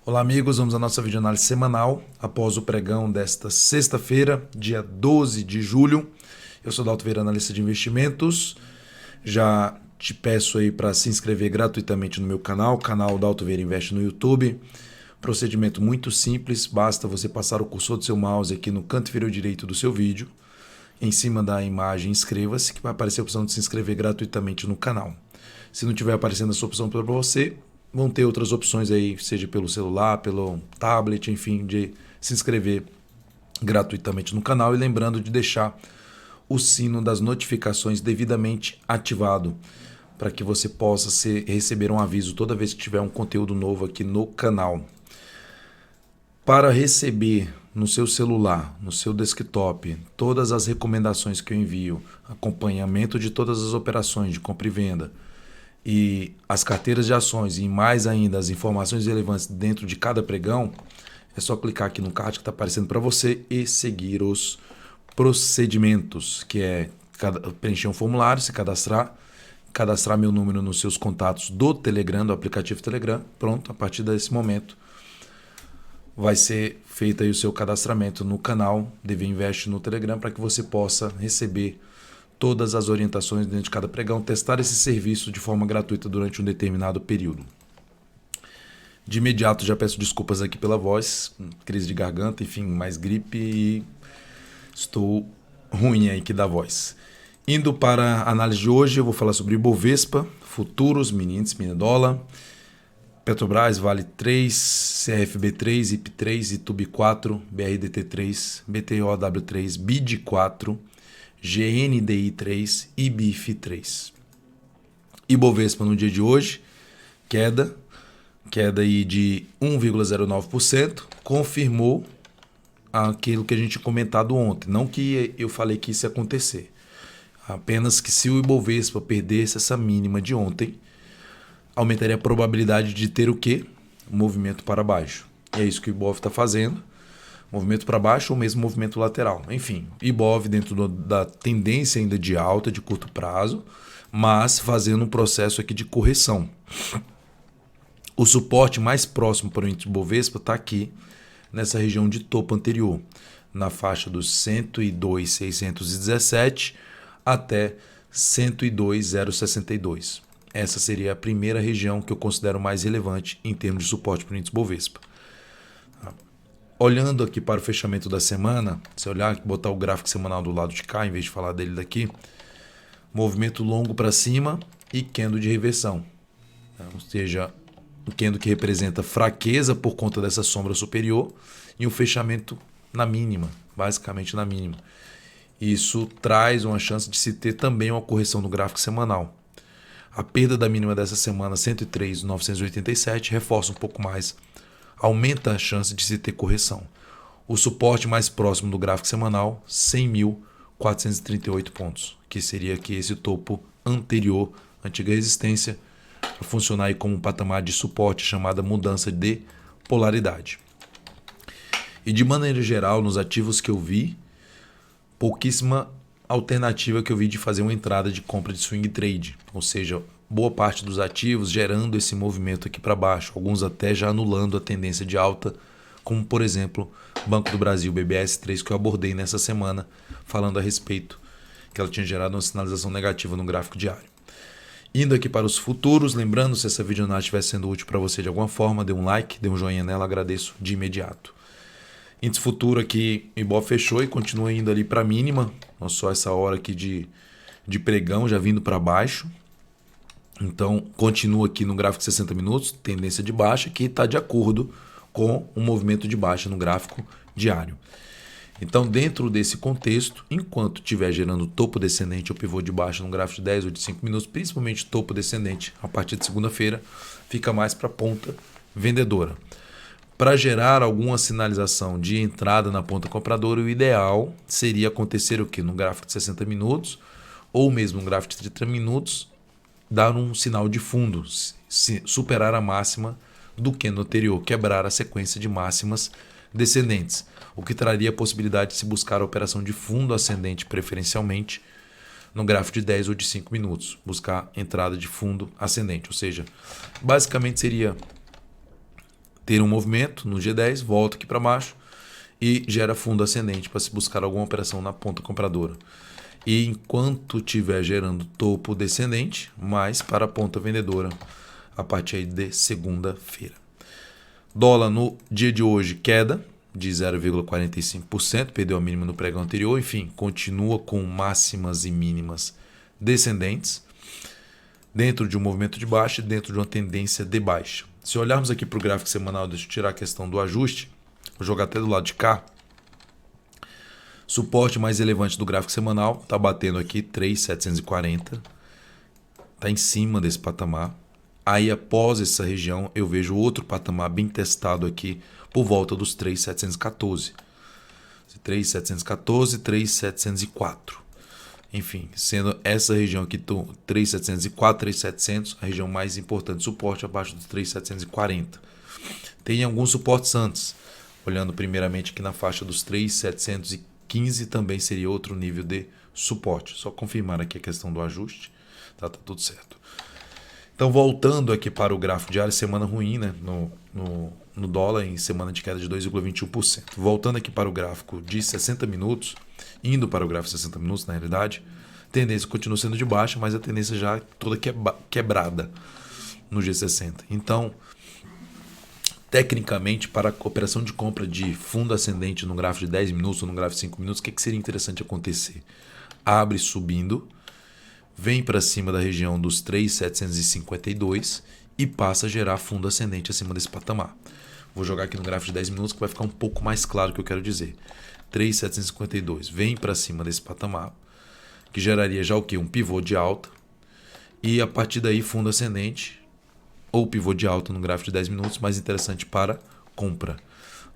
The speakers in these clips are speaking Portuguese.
Olá amigos, vamos à nossa videoanálise semanal após o pregão desta sexta-feira, dia 12 de julho. Eu sou Dalto Vieira, analista de investimentos. Já te peço aí para se inscrever gratuitamente no meu canal Dalto Vieira Investe no YouTube. Procedimento muito simples, basta você passar o cursor do seu mouse aqui no canto inferior direito do seu vídeo. Em cima da imagem, inscreva-se, que vai aparecer a opção de se inscrever gratuitamente no canal. Se não estiver aparecendo essa opção para você, vão ter outras opções aí, seja pelo celular, pelo tablet, enfim, de se inscrever gratuitamente no canal. E lembrando de deixar o sino das notificações devidamente ativado, para que você possa receber um aviso toda vez que tiver um conteúdo novo aqui no canal. Para receber no seu celular, no seu desktop, todas as recomendações que eu envio, acompanhamento de todas as operações de compra e venda, e as carteiras de ações e mais ainda as informações relevantes dentro de cada pregão, é só clicar aqui no card que está aparecendo para você e seguir os procedimentos, que é preencher um formulário, se cadastrar meu número nos seus contatos do Telegram, do aplicativo Telegram. Pronto, a partir desse momento vai ser feito aí o seu cadastramento no canal DV Invest no Telegram para que você possa receber todas as orientações dentro de cada pregão, testar esse serviço de forma gratuita durante um determinado período. De imediato já peço desculpas aqui pela voz, crise de garganta, enfim, mais gripe e estou ruim aí que dá voz. Indo para a análise de hoje, eu vou falar sobre Ibovespa, futuros, mini índice, mini dólar, Petrobras, Vale 3, CRFB 3, IP 3, Itub 4, BRDT 3, BTOW 3, BID 4, GNDI 3 e BIF 3. Ibovespa no dia de hoje, queda aí de 1,09%, confirmou aquilo que a gente tinha comentado ontem. Não que eu falei que isso ia acontecer, apenas que se o Ibovespa perdesse essa mínima de ontem, aumentaria a probabilidade de ter o quê? Um movimento para baixo. E é isso que o Ibov está fazendo. Movimento para baixo ou mesmo movimento lateral. Enfim, Ibov dentro da tendência ainda de alta, de curto prazo, mas fazendo um processo aqui de correção. O suporte mais próximo para o índice Ibovespa está aqui, nessa região de topo anterior, na faixa dos 102.617 até 102.062. Essa seria a primeira região que eu considero mais relevante em termos de suporte para o índice Ibovespa. Olhando aqui para o fechamento da semana, se olhar, botar o gráfico semanal do lado de cá, em vez de falar dele daqui, movimento longo para cima e candle de reversão. Ou seja, um candle que representa fraqueza por conta dessa sombra superior e um fechamento na mínima, basicamente na mínima. Isso traz uma chance de se ter também uma correção no gráfico semanal. A perda da mínima dessa semana, 103.987, reforça um pouco mais, aumenta a chance de se ter correção. O suporte mais próximo do gráfico semanal, 100.438 pontos, que seria aqui esse topo anterior, antiga resistência, para funcionar aí como um patamar de suporte chamada mudança de polaridade. E de maneira geral, nos ativos que eu vi, pouquíssima alternativa que eu vi de fazer uma entrada de compra de swing trade, ou seja, boa parte dos ativos gerando esse movimento aqui para baixo, alguns até já anulando a tendência de alta, como por exemplo Banco do Brasil, BBS3, que eu abordei nessa semana falando a respeito, que ela tinha gerado uma sinalização negativa no gráfico diário. Indo aqui para os futuros, lembrando, se essa videoanálise estiver sendo útil para você de alguma forma, dê um like, dê um joinha nela, agradeço de imediato. Índice futuro aqui, o Ibov fechou e continua indo ali para a mínima, não só essa hora aqui de pregão já vindo para baixo. Então, continua aqui no gráfico de 60 minutos, tendência de baixa, que está de acordo com o movimento de baixa no gráfico diário. Então, dentro desse contexto, enquanto estiver gerando topo descendente ou pivô de baixa no gráfico de 10 ou de 5 minutos, principalmente topo descendente a partir de segunda-feira, fica mais para a ponta vendedora. Para gerar alguma sinalização de entrada na ponta compradora, o ideal seria acontecer o quê? No gráfico de 60 minutos ou mesmo no gráfico de 30 minutos, dar um sinal de fundo, superar a máxima do candle anterior, quebrar a sequência de máximas descendentes, o que traria a possibilidade de se buscar a operação de fundo ascendente preferencialmente no gráfico de 10 ou de 5 minutos, buscar entrada de fundo ascendente, ou seja, basicamente seria ter um movimento no G10, volta aqui para baixo e gera fundo ascendente para se buscar alguma operação na ponta compradora. E enquanto estiver gerando topo descendente, mais para a ponta vendedora a partir aí de segunda-feira. Dólar no dia de hoje queda de 0,45%, perdeu a mínima no pregão anterior, enfim, continua com máximas e mínimas descendentes, dentro de um movimento de baixa e dentro de uma tendência de baixa. Se olharmos aqui para o gráfico semanal, deixa eu tirar a questão do ajuste, vou jogar até do lado de cá. Suporte mais relevante do gráfico semanal está batendo aqui 3.740, está em cima desse patamar. Aí após essa região eu vejo outro patamar bem testado aqui por volta dos 3.714. 3.714, 3.704. Enfim, sendo essa região aqui 3.704, 3.700, a região mais importante de suporte abaixo dos 3.740. Tem alguns suportes antes. Olhando primeiramente aqui na faixa dos 3.715 também seria outro nível de suporte. Só confirmar aqui a questão do ajuste. Tá tudo certo. Então, voltando aqui para o gráfico diário, semana ruim, né? No dólar, em semana de queda de 2,21%. Voltando aqui para o gráfico de 60 minutos, indo para o gráfico de 60 minutos, na realidade, a tendência continua sendo de baixa, mas a tendência já toda quebrada no G60. Então, tecnicamente, para a operação de compra de fundo ascendente no gráfico de 10 minutos ou no gráfico de 5 minutos, o que seria interessante acontecer? Abre subindo, vem para cima da região dos 3.752 e passa a gerar fundo ascendente acima desse patamar. Vou jogar aqui no gráfico de 10 minutos que vai ficar um pouco mais claro o que eu quero dizer. 3.752 vem para cima desse patamar, que geraria já o que? Um pivô de alta. E a partir daí fundo ascendente ou pivô de alta no gráfico de 10 minutos, mais interessante para compra.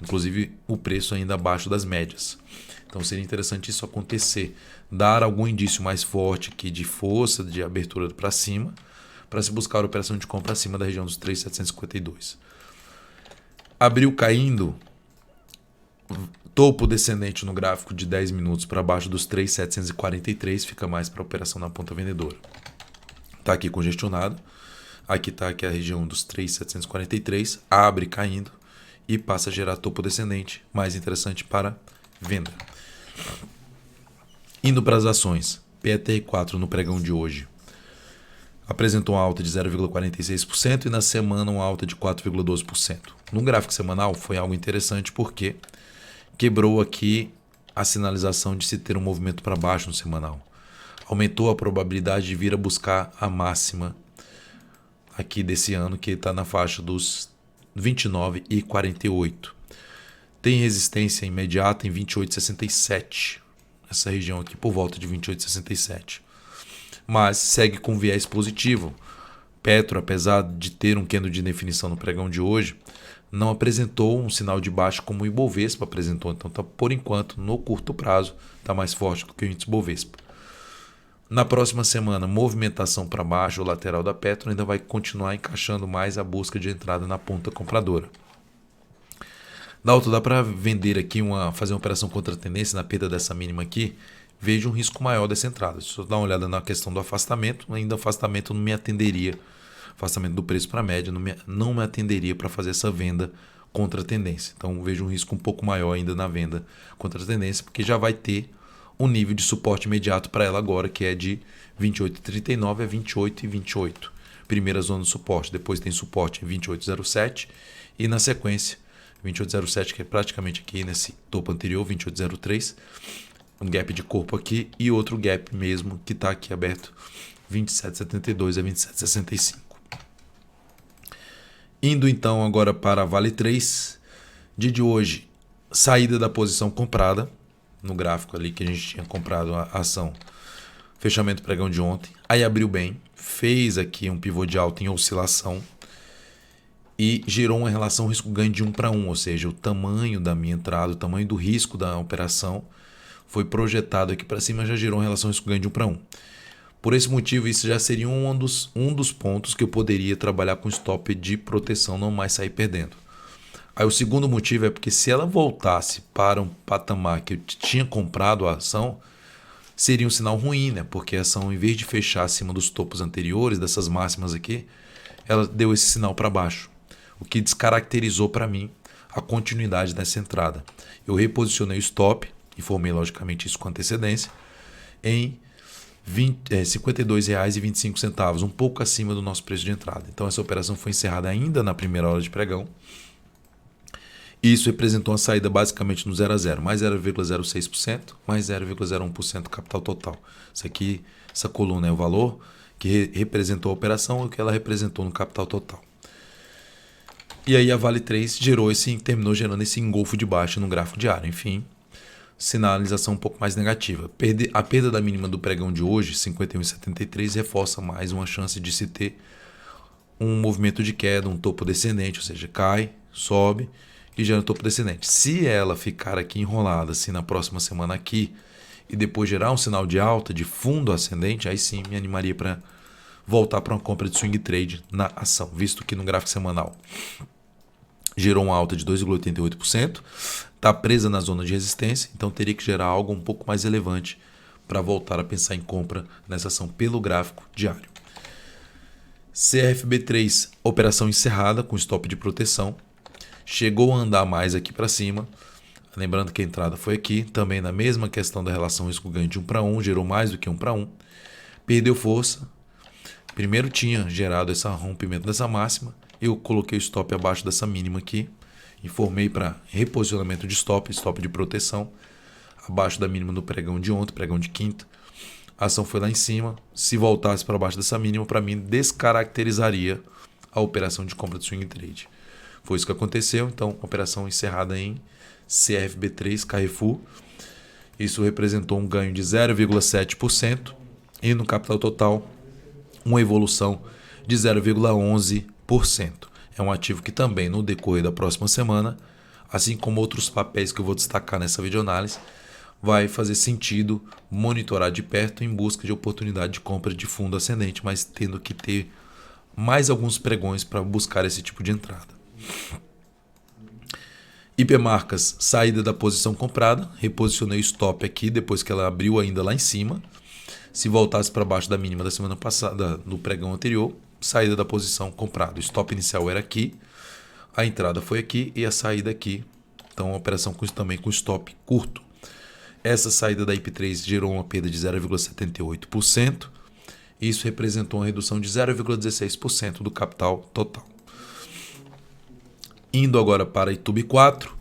Inclusive o preço ainda abaixo das médias. Então seria interessante isso acontecer, dar algum indício mais forte aqui de força, de abertura para cima, para se buscar a operação de compra acima da região dos 3.752. Abriu caindo, topo descendente no gráfico de 10 minutos para baixo dos 3.743, fica mais para a operação na ponta vendedora. Está aqui congestionado, aqui está aqui a região dos 3.743, abre caindo e passa a gerar topo descendente, mais interessante para venda. Indo para as ações, PETR4 no pregão de hoje apresentou uma alta de 0,46% e na semana uma alta de 4,12%. No gráfico semanal foi algo interessante porque quebrou aqui a sinalização de se ter um movimento para baixo no semanal. Aumentou a probabilidade de vir a buscar a máxima aqui desse ano, que está na faixa dos 29,48. Tem resistência imediata em 28,67. Essa região aqui por volta de 28,67. Mas segue com viés positivo. Petro, apesar de ter um candle de definição no pregão de hoje, não apresentou um sinal de baixa como o Ibovespa apresentou. Então, por enquanto, no curto prazo, está mais forte do que o índice Bovespa. Na próxima semana, movimentação para baixo, o lateral da Petro ainda vai continuar encaixando mais a busca de entrada na ponta compradora. Dalton, dá para vender aqui, fazer uma operação contra a tendência na perda dessa mínima aqui? Vejo um risco maior dessa entrada. Se eu dar uma olhada na questão do afastamento, ainda o afastamento não me atenderia. Afastamento do preço para a média não me atenderia para fazer essa venda contra a tendência. Então vejo um risco um pouco maior ainda na venda contra a tendência, porque já vai ter um nível de suporte imediato para ela agora, que é de 28,39 a 28,28. Primeira zona de suporte. Depois tem suporte em 28,07 e na sequência 28,07, que é praticamente aqui nesse topo anterior, 28,03. Um gap de corpo aqui e outro gap mesmo que está aqui aberto, 27,72 a 27,65. Indo então agora para a Vale 3, dia de hoje, saída da posição comprada, no gráfico ali que a gente tinha comprado a ação, fechamento pregão de ontem, aí abriu bem, fez aqui um pivô de alta em oscilação e gerou uma relação risco-ganho de 1 para 1, ou seja, o tamanho da minha entrada, o tamanho do risco da operação foi projetado aqui para cima, já gerou uma relação risco-ganho de 1 para 1. Por esse motivo, isso já seria um dos pontos que eu poderia trabalhar com stop de proteção, não mais sair perdendo. Aí o segundo motivo é porque se ela voltasse para um patamar que eu tinha comprado a ação, seria um sinal ruim, né? Porque a ação, em vez de fechar acima dos topos anteriores, dessas máximas aqui, ela deu esse sinal para baixo. o que descaracterizou para mim a continuidade dessa entrada. Eu reposicionei o stop, informei logicamente isso com antecedência, em R$ 52,25, um pouco acima do nosso preço de entrada. Então essa operação foi encerrada ainda na primeira hora de pregão. Isso representou uma saída basicamente no 0 a 0, mais 0,06%, mais 0,01% capital total. Isso aqui, essa coluna é o valor que representou a operação e o que ela representou no capital total. E aí a Vale 3 terminou gerando esse engolfo de baixa no gráfico diário. Enfim, sinalização um pouco mais negativa. A perda da mínima do pregão de hoje, 51,73, reforça mais uma chance de se ter um movimento de queda, um topo descendente, ou seja, cai, sobe e gera um topo descendente. Se ela ficar aqui enrolada assim na próxima semana aqui e depois gerar um sinal de alta de fundo ascendente, aí sim me animaria para voltar para uma compra de swing trade na ação, visto que no gráfico semanal gerou uma alta de 2,88%, está presa na zona de resistência, então teria que gerar algo um pouco mais relevante para voltar a pensar em compra nessa ação pelo gráfico diário. CRFB3, operação encerrada com stop de proteção, chegou a andar mais aqui para cima, lembrando que a entrada foi aqui, também na mesma questão da relação risco-ganho de 1 para 1, gerou mais do que 1 para 1, perdeu força, primeiro tinha gerado esse rompimento dessa máxima, eu coloquei o stop abaixo dessa mínima aqui, informei para reposicionamento de stop de proteção, abaixo da mínima do pregão de ontem, pregão de quinta, a ação foi lá em cima, se voltasse para baixo dessa mínima, para mim descaracterizaria a operação de compra de swing trade. Foi isso que aconteceu, então operação encerrada em CRFB3 Carrefour. Isso representou um ganho de 0,7% e no capital total uma evolução de 0,11%. É um ativo que também no decorrer da próxima semana, assim como outros papéis que eu vou destacar nessa videoanálise, vai fazer sentido monitorar de perto em busca de oportunidade de compra de fundo ascendente, mas tendo que ter mais alguns pregões para buscar esse tipo de entrada. Hipermarcas, saída da posição comprada, reposicionei o stop aqui depois que ela abriu ainda lá em cima. Se voltasse para baixo da mínima da semana passada, do pregão anterior, saída da posição comprada. O stop inicial era aqui, a entrada foi aqui e a saída aqui. Então, a operação também com stop curto. Essa saída da IP3 gerou uma perda de 0,78%. Isso representou uma redução de 0,16% do capital total. Indo agora para Itube 4,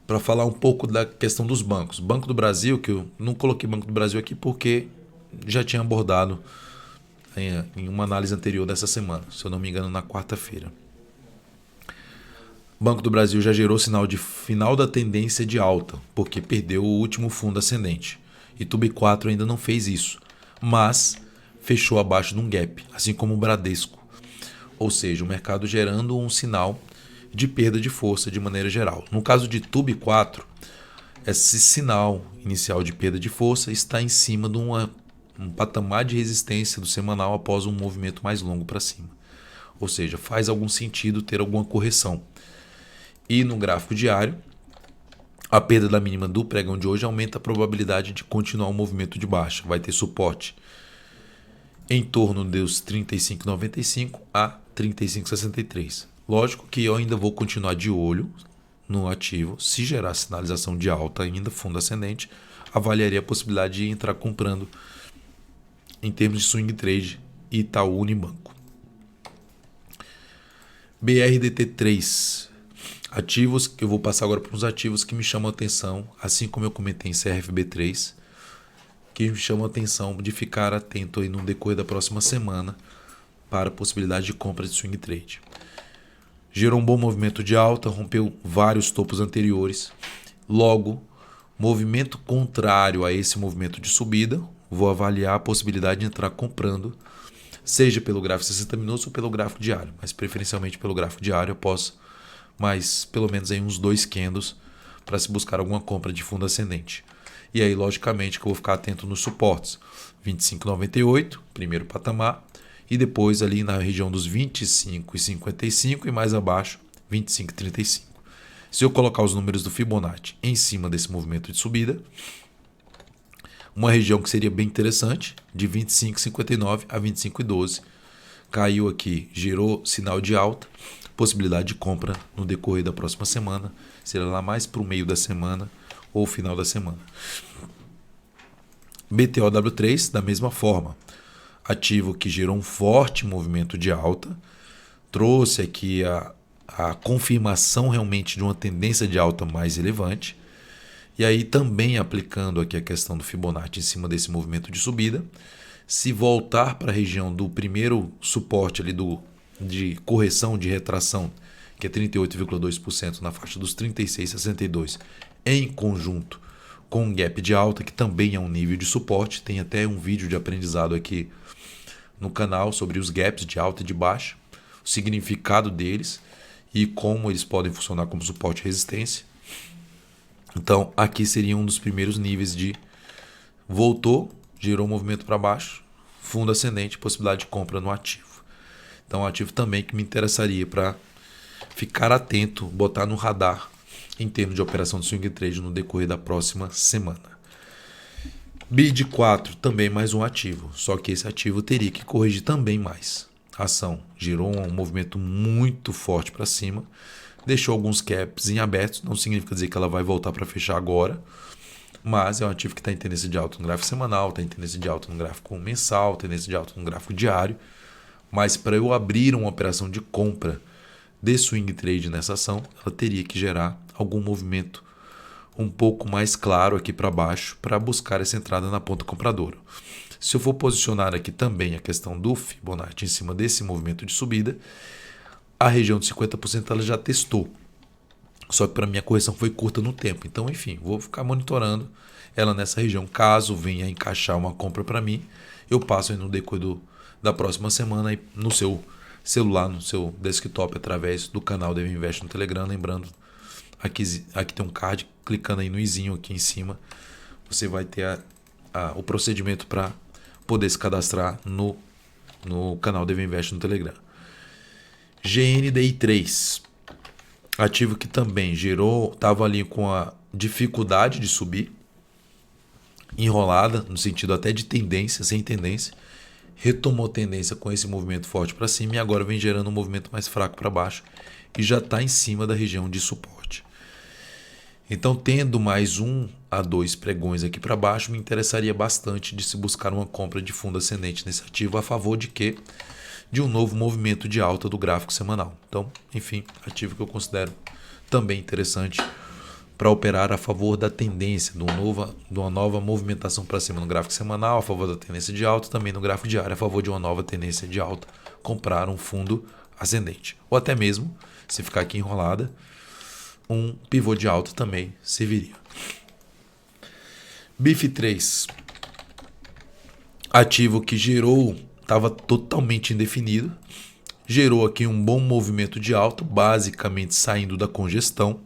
para falar um pouco da questão dos bancos. Banco do Brasil, que eu não coloquei Banco do Brasil aqui porque já tinha abordado em uma análise anterior dessa semana, se eu não me engano, na quarta-feira. Banco do Brasil já gerou sinal de final da tendência de alta, porque perdeu o último fundo ascendente. Itube 4 ainda não fez isso, mas fechou abaixo de um gap, assim como o Bradesco. Ou seja, o mercado gerando um sinal de perda de força de maneira geral. No caso de Itube 4, esse sinal inicial de perda de força está em cima de um patamar de resistência do semanal após um movimento mais longo para cima. Ou seja, faz algum sentido ter alguma correção. E no gráfico diário, a perda da mínima do pregão de hoje aumenta a probabilidade de continuar o movimento de baixa. Vai ter suporte em torno dos 35,95 a 35,63. Lógico que eu ainda vou continuar de olho no ativo. Se gerar sinalização de alta ainda, fundo ascendente, avaliaria a possibilidade de entrar comprando em termos de swing trade Itaú Unibanco. BRDT3, ativos que eu vou passar agora para uns ativos que me chamam a atenção, assim como eu comentei em CRFB3, que me chamam a atenção de ficar atento aí no decorrer da próxima semana para a possibilidade de compra de swing trade. Gerou um bom movimento de alta, rompeu vários topos anteriores. Logo, movimento contrário a esse movimento de subida, vou avaliar a possibilidade de entrar comprando, seja pelo gráfico 60 minutos ou pelo gráfico diário, mas preferencialmente pelo gráfico diário após mais pelo menos aí uns 2 candles para se buscar alguma compra de fundo ascendente. E aí, logicamente, que eu vou ficar atento nos suportes. 25,98, primeiro patamar, e depois ali na região dos 25,55 e mais abaixo 25,35. Se eu colocar os números do Fibonacci em cima desse movimento de subida, uma região que seria bem interessante, de 25,59 a 25,12, caiu aqui, gerou sinal de alta, possibilidade de compra no decorrer da próxima semana, será lá mais para o meio da semana ou final da semana. BTOW3, da mesma forma, ativo que gerou um forte movimento de alta, trouxe aqui a confirmação realmente de uma tendência de alta mais relevante, e aí também aplicando aqui a questão do Fibonacci em cima desse movimento de subida, se voltar para a região do primeiro suporte ali de correção, de retração, que é 38,2% na faixa dos 36,62, em conjunto com um gap de alta, que também é um nível de suporte. Tem até um vídeo de aprendizado aqui no canal sobre os gaps de alta e de baixa, o significado deles e como eles podem funcionar como suporte e resistência. Então aqui seria um dos primeiros níveis de voltou, gerou um movimento para baixo, fundo ascendente, possibilidade de compra no ativo. Então, um ativo também que me interessaria para ficar atento, botar no radar em termos de operação de swing trade no decorrer da próxima semana. BID4 também mais um ativo, só que esse ativo teria que corrigir também mais. A ação gerou um movimento muito forte para cima, deixou alguns caps em aberto, não significa dizer que ela vai voltar para fechar agora, mas é um ativo que está em tendência de alta no gráfico semanal, está em tendência de alta no gráfico mensal, tendência de alta no gráfico diário. Mas para eu abrir uma operação de compra de swing trade nessa ação, ela teria que gerar algum movimento um pouco mais claro aqui para baixo para buscar essa entrada na ponta compradora. Se eu for posicionar aqui também a questão do Fibonacci em cima desse movimento de subida, a região de 50% ela já testou. Só que para mim a correção foi curta no tempo. Então, enfim, vou ficar monitorando ela nessa região. Caso venha encaixar uma compra para mim, eu passo aí no decorrer da próxima semana aí no seu celular, no seu desktop, através do canal Deve Invest no Telegram. Lembrando, aqui tem um card, clicando aí no izinho aqui em cima, você vai ter o procedimento para poder se cadastrar no canal Deve Invest no Telegram. GNDI3, ativo que também estava ali com a dificuldade de subir, enrolada, no sentido até de tendência, sem tendência, retomou tendência com esse movimento forte para cima e agora vem gerando um movimento mais fraco para baixo e já está em cima da região de suporte. Então, tendo mais 1 a 2 pregões aqui para baixo, me interessaria bastante de se buscar uma compra de fundo ascendente nesse ativo a favor de quê? De um novo movimento de alta do gráfico semanal. Então, enfim, ativo que eu considero também interessante para operar a favor da tendência, de uma nova movimentação para cima no gráfico semanal, a favor da tendência de alta, também no gráfico diário, a favor de uma nova tendência de alta, comprar um fundo ascendente. Ou até mesmo, se ficar aqui enrolada, um pivô de alta também serviria. BIF3, ativo que estava totalmente indefinido, gerou aqui um bom movimento de alta, basicamente saindo da congestão,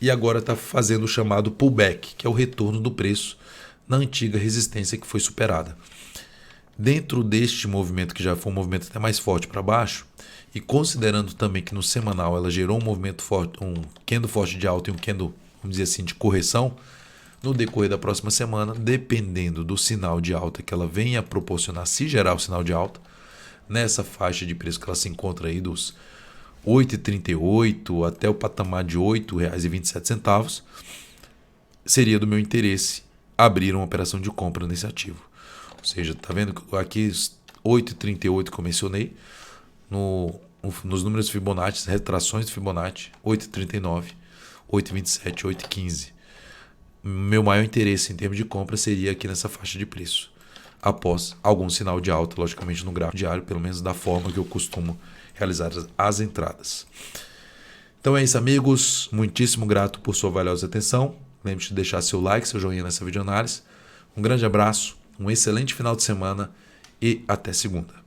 e agora está fazendo o chamado pullback, que é o retorno do preço na antiga resistência que foi superada. Dentro deste movimento, que já foi um movimento até mais forte para baixo, e considerando também que no semanal ela gerou um movimento forte, um candle forte de alta e um candle, vamos dizer assim, de correção, no decorrer da próxima semana, dependendo do sinal de alta que ela venha proporcionar, se gerar o sinal de alta, nessa faixa de preço que ela se encontra aí dos R$ 8,38 até o patamar de R$ 8,27, seria do meu interesse abrir uma operação de compra nesse ativo. Ou seja, tá vendo aqui 8,38 que eu mencionei, nos números Fibonacci, retrações de Fibonacci, 8,39, 8,27, 8,15. Meu maior interesse em termos de compra seria aqui nessa faixa de preço, após algum sinal de alta, logicamente no gráfico diário, pelo menos da forma que eu costumo realizar as entradas. Então é isso, amigos. Muitíssimo grato por sua valiosa atenção. Lembre-se de deixar seu like, seu joinha nessa videoanálise. Um grande abraço, um excelente final de semana e até segunda.